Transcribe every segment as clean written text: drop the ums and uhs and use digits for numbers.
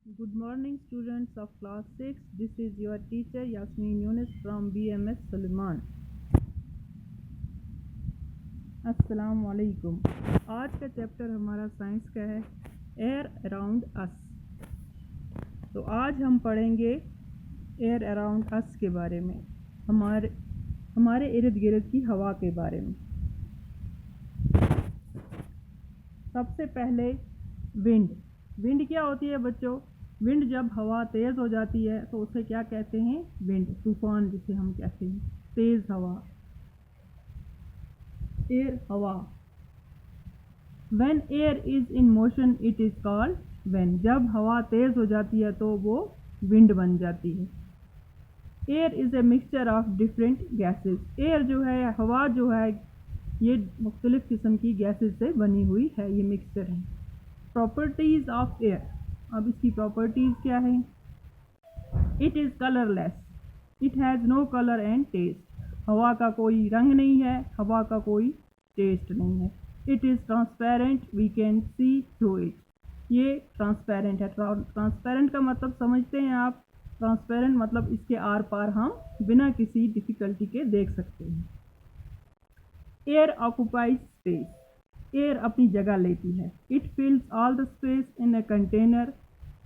Good morning, students of class 6. This is your teacher Yasmin Yunus from BMS Suleiman. अस्सलाम वालेकुम। आज का chapter हमारा साइंस का है एयर अराउंड अस। तो आज हम पढ़ेंगे एयर अराउंड अस के बारे में, हमारे इर्द गिर्द की हवा के बारे में। सबसे पहले विंड क्या होती है बच्चों? विंड जब हवा तेज़ हो जाती है तो उसे क्या कहते हैं? विंड, तूफान जिसे हम कहते हैं, तेज़ हवा, एयर हवा। When air is in motion it is called wind। जब हवा तेज़ हो जाती है तो वो विंड बन जाती है। Air is a mixture of different gases. Air जो है, हवा जो है, ये मुख्तलिफ़ किस्म की गैसेस से बनी हुई है, ये मिक्सचर है। प्रॉपर्टीज़ ऑफ एयर, अब इसकी प्रॉपर्टीज़ क्या है? It is colourless, it has no colour and taste. हवा का कोई रंग नहीं है, हवा का कोई टेस्ट नहीं है। It is transparent, we can see through it. ये ट्रांसपेरेंट है। ट्रांसपेरेंट का मतलब समझते हैं आप? ट्रांसपेरेंट मतलब इसके आर पार हम बिना किसी डिफ़िकल्टी के देख सकते हैं। एयर ऑक्यूपाइज स्पेस, एयर अपनी जगह लेती है। It fills all the space in a container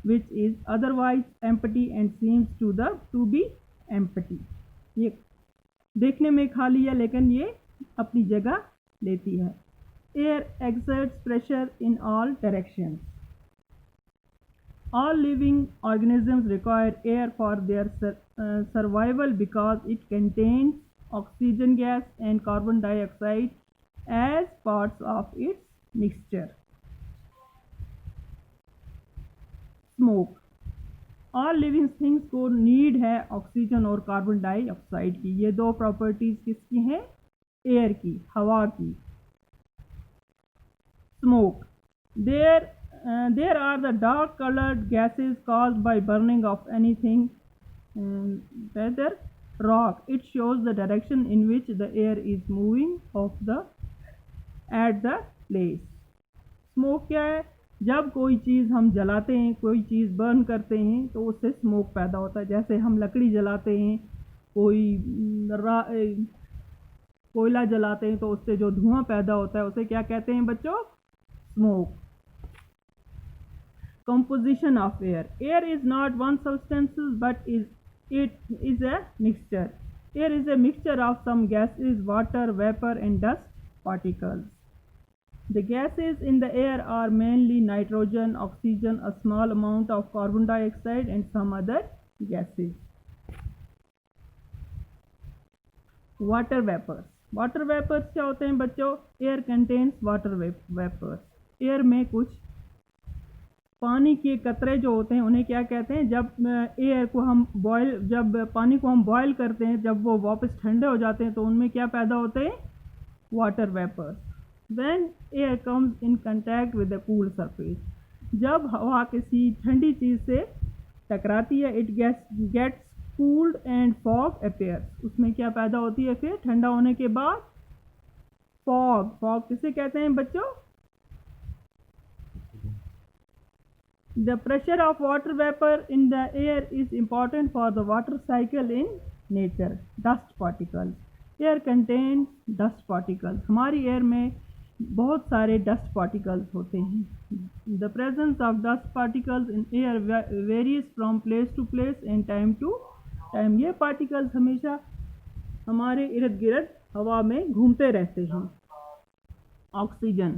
which is otherwise empty and seems to be empty. ये देखने में खाली है लेकिन ये अपनी जगह लेती है। Air exerts pressure in all directions. All living organisms require air for their survival because it contains oxygen gas and carbon dioxide as parts of its mixture. Smoke, all living things को need है oxygen और carbon dioxide की। ये दो properties किसकी हैं? Air की, हवा की। Smoke, there are the dark colored gases caused by burning of anything, whether rock. It shows the direction in which the air is moving at the place. Smoke क्या है? जब कोई चीज़ हम जलाते हैं, कोई चीज़ बर्न करते हैं तो उससे स्मोक पैदा होता है। जैसे हम लकड़ी जलाते हैं, कोयला जलाते हैं तो उससे जो धुआं पैदा होता है उसे क्या कहते हैं बच्चों? Smoke. Composition of air. Air is not one substance but it is a mixture. Air is a mixture of some gases, water, vapor and dust particles. The gases in the air are mainly nitrogen, oxygen, a small amount of carbon dioxide and some other gases. Water vapors. Water vapors क्या होते हैं बच्चों? Air contains water vapors. Air में कुछ पानी के कतरे जो होते हैं उन्हें क्या कहते हैं? जब एयर को हम जब पानी को हम बॉयल करते हैं, जब वो वापस ठंडे हो जाते हैं तो उनमें क्या पैदा होते हैं? Water vapour. When air comes in contact with the cool surface, जब हवा किसी ठंडी चीज़ से टकराती है, it gets cooled and fog appears. उसमें क्या पैदा होती है फिर ठंडा होने के बाद? फॉग। फॉग किसे कहते हैं बच्चों? The pressure of water vapor in the air is important for the water cycle in nature. Dust particles. Air contains dust particles. हमारी एयर में बहुत सारे डस्ट पार्टिकल्स होते हैं। The presence of dust particles in air varies from place to place and time to time. ये particles हमेशा हमारे इर्द गिर्द हवा में घूमते रहते हैं। Oxygen,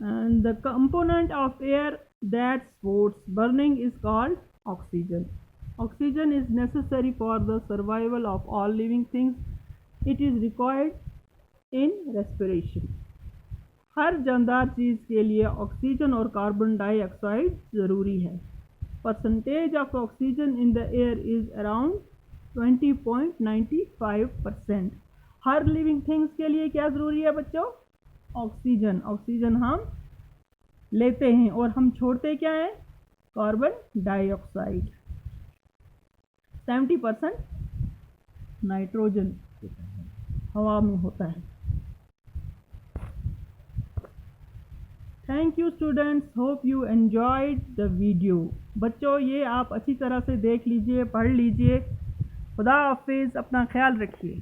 and the component of air that supports burning is called oxygen. Oxygen is necessary for the survival of all living things. It is required in respiration. हर जानदार चीज़ के लिए ऑक्सीजन और कार्बन डाइऑक्साइड ज़रूरी है। Percentage of oxygen in the air is around 20.95%. Her living things के लिए क्या ज़रूरी है बच्चों? ऑक्सीजन। ऑक्सीजन हम लेते हैं और हम छोड़ते क्या हैं? Carbon dioxide. 70% नाइट्रोजन हवा में होता है। Thank you students, hope you enjoyed the video. बच्चों ये आप अच्छी तरह से देख लीजिए, पढ़ लीजिए। खुदा हाफिज़, अपना ख्याल रखिए।